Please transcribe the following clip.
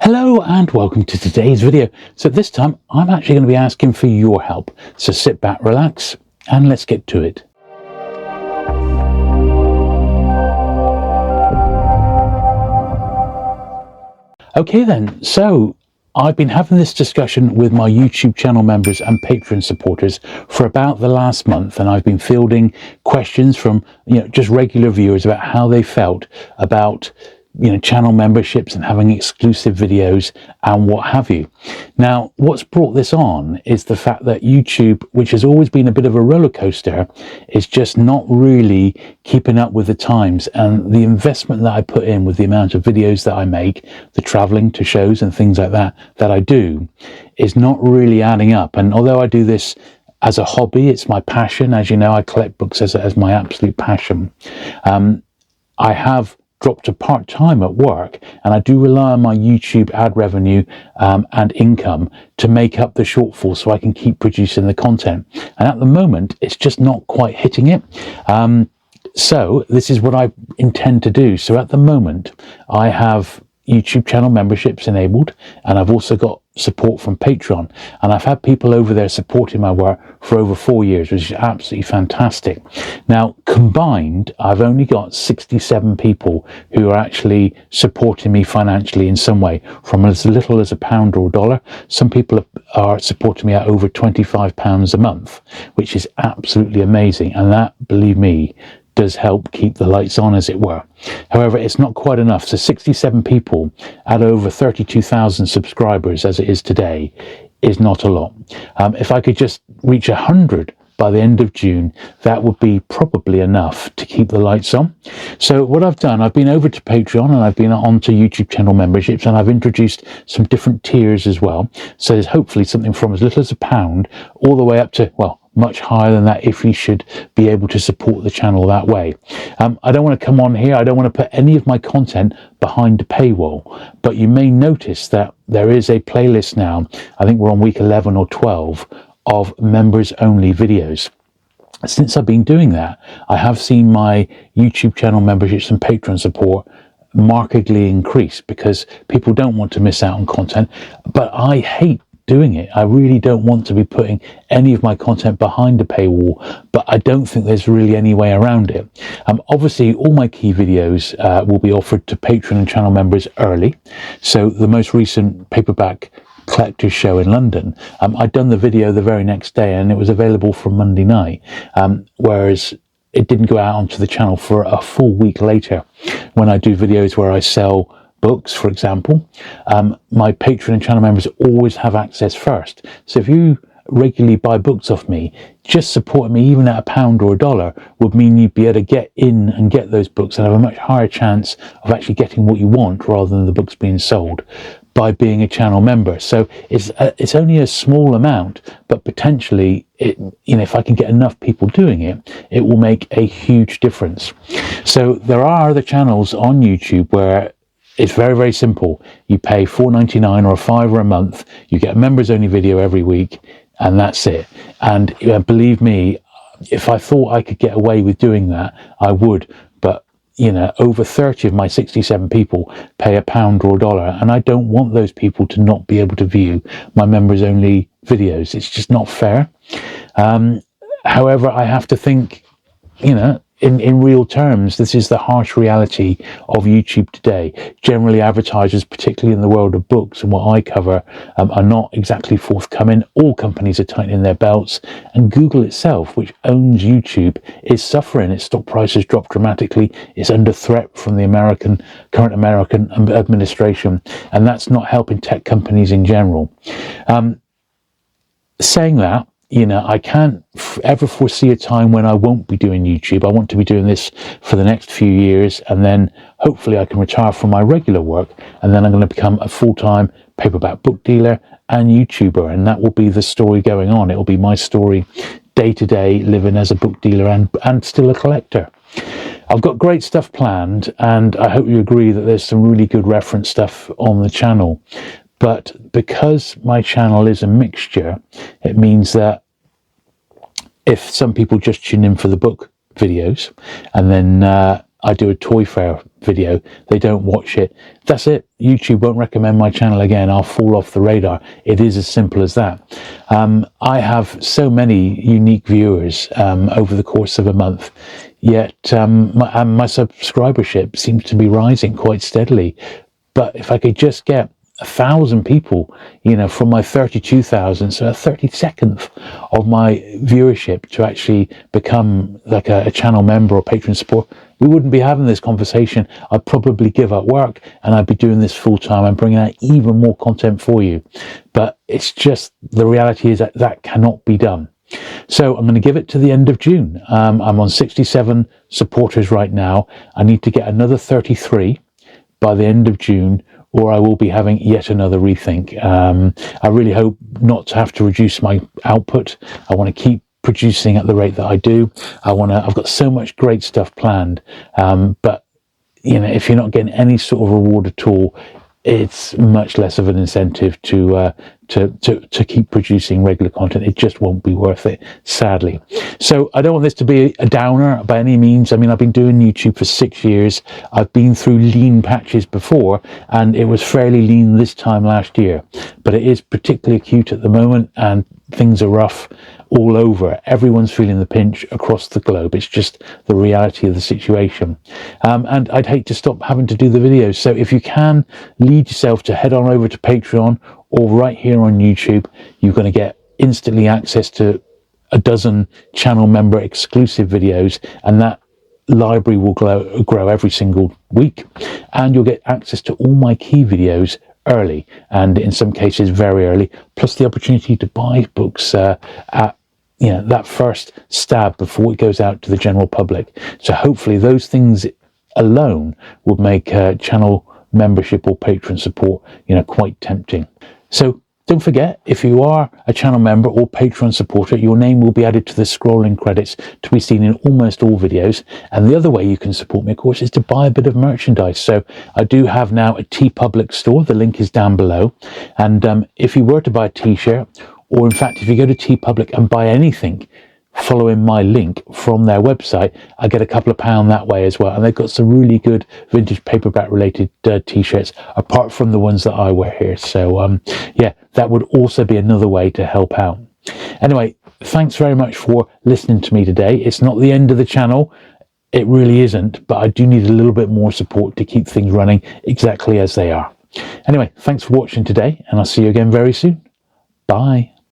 Hello and welcome to today's video. So this time I'm actually going to be asking for your help. So sit back, relax, and let's get to it. Okay then, so I've been having this discussion with my YouTube channel members and Patreon supporters for about the last month, and I've been fielding questions from just regular viewers about how they felt about channel memberships and having exclusive videos and what have you. Now, what's brought this on is the fact that YouTube, which has always been a bit of a roller coaster, is just not really keeping up with the times, and the investment that I put in with the amount of videos that I make, the traveling to shows and things like that I do, is not really adding up. And although I do this as a hobby, it's my passion. As you know, I collect books as my absolute passion. I have dropped to part-time at work, and I do rely on my YouTube ad revenue and income to make up the shortfall so I can keep producing the content. And at the moment, it's just not quite hitting it. So this is what I intend to do. So at the moment, I have YouTube channel memberships enabled, and I've also got support from Patreon, and I've had people over there supporting my work for over 4 years, which is absolutely fantastic. Now combined, I've only got 67 people who are actually supporting me financially in some way, from as little as £1 or $1. Some people are supporting me at over £25 a month, which is absolutely amazing, and that, believe me, does help keep the lights on, as it were. However, it's not quite enough. So 67 people at over 32,000 subscribers as it is today is not a lot. If I could just reach 100 by the end of June, that would be probably enough to keep the lights on. So what I've done, I've been over to Patreon, and I've been onto YouTube channel memberships, and I've introduced some different tiers as well. So there's hopefully something from as little as £1 all the way up to, well, much higher than that, if you should be able to support the channel that way. I don't want to come on here, I don't want to put any of my content behind a paywall, but you may notice that there is a playlist now. I think we're on week 11 or 12 of members only videos. Since I've been doing that, I have seen my YouTube channel memberships and Patreon support markedly increase, because people don't want to miss out on content. But I hate doing it. I really don't want to be putting any of my content behind a paywall, but I don't think there's really any way around it. Obviously, all my key videos will be offered to Patreon and channel members early. So the most recent paperback collector's show in London, I'd done the video the very next day, and it was available from Monday night, whereas it didn't go out onto the channel for a full week later. When I do videos where I sell books, for example, my Patreon and channel members always have access first. So if you regularly buy books off me, just supporting me even at £1 or $1 would mean you'd be able to get in and get those books and have a much higher chance of actually getting what you want, rather than the books being sold, by being a channel member. So it's only a small amount, but potentially if I can get enough people doing it, it will make a huge difference. So there are other channels on YouTube where it's very, very simple. You pay $4.99 or £5 a month, you get a members only video every week, and that's it. And believe me, if I thought I could get away with doing that, I would. But over 30 of my 67 people pay £1 or $1, and I don't want those people to not be able to view my members only videos. It's just not fair. However, I have to think, in real terms, this is the harsh reality of YouTube today. Generally, advertisers, particularly in the world of books and what I cover, are not exactly forthcoming. All companies are tightening their belts, and Google itself, which owns YouTube, is suffering. Its stock price has dropped dramatically. It's under threat from the current American administration, and that's not helping tech companies in general. Saying that, I can't ever foresee a time when I won't be doing YouTube. I want to be doing this for the next few years, and then hopefully I can retire from my regular work, and then I'm going to become a full-time paperback book dealer and YouTuber, and that will be the story going on. It will be my story day to day, living as a book dealer and still a collector. I've got great stuff planned, and I hope you agree that there's some really good reference stuff on the channel. But because my channel is a mixture, it means that if some people just tune in for the book videos, and then I do a toy fair video, they don't watch it. That's it. YouTube won't recommend my channel again. I'll fall off the radar. It is as simple as that. I have so many unique viewers over the course of a month, yet my subscribership seems to be rising quite steadily. But if I could just get 1,000 people, you know, from my 32,000, so a 32nd of my viewership to actually become like a channel member or patron support, we wouldn't be having this conversation. I'd probably give up work and I'd be doing this full time and bringing out even more content for you. But it's just, the reality is that that cannot be done. So I'm going to give it to the end of June. I'm on 67 supporters right now. I need to get another 33 by the end of June, or I will be having yet another rethink. I really hope not to have to reduce my output. I want to keep producing at the rate that I do. I've got so much great stuff planned, but you know, if you're not getting any sort of reward at all, it's much less of an incentive to keep producing regular content. It just won't be worth it, sadly. So I don't want this to be a downer by any means. I mean, I've been doing YouTube for 6 years. I've been through lean patches before, and it was fairly lean this time last year. But it is particularly acute at the moment, and things are rough all over. Everyone's feeling the pinch across the globe. It's just the reality of the situation. And I'd hate to stop having to do the videos. So if you can lead yourself to head on over to Patreon or right here on YouTube, you're going to get instantly access to a dozen channel member exclusive videos, and that library will grow every single week, and you'll get access to all my key videos early, and in some cases very early, plus the opportunity to buy books at that first stab before it goes out to the general public. So hopefully those things alone would make channel membership or patron support quite tempting. So don't forget, if you are a channel member or patron supporter, your name will be added to the scrolling credits to be seen in almost all videos. And the other way you can support me, of course, is to buy a bit of merchandise. So I do have now a TeePublic store. The link is down below. And if you were to buy a t-shirt, or in fact, if you go to TeePublic and buy anything following my link from their website, I get a couple of pounds that way as well. And they've got some really good vintage paperback related t-shirts, apart from the ones that I wear here. So yeah, that would also be another way to help out. Anyway, thanks very much for listening to me today. It's not the end of the channel. It really isn't, but I do need a little bit more support to keep things running exactly as they are. Anyway, thanks for watching today, and I'll see you again very soon. Bye.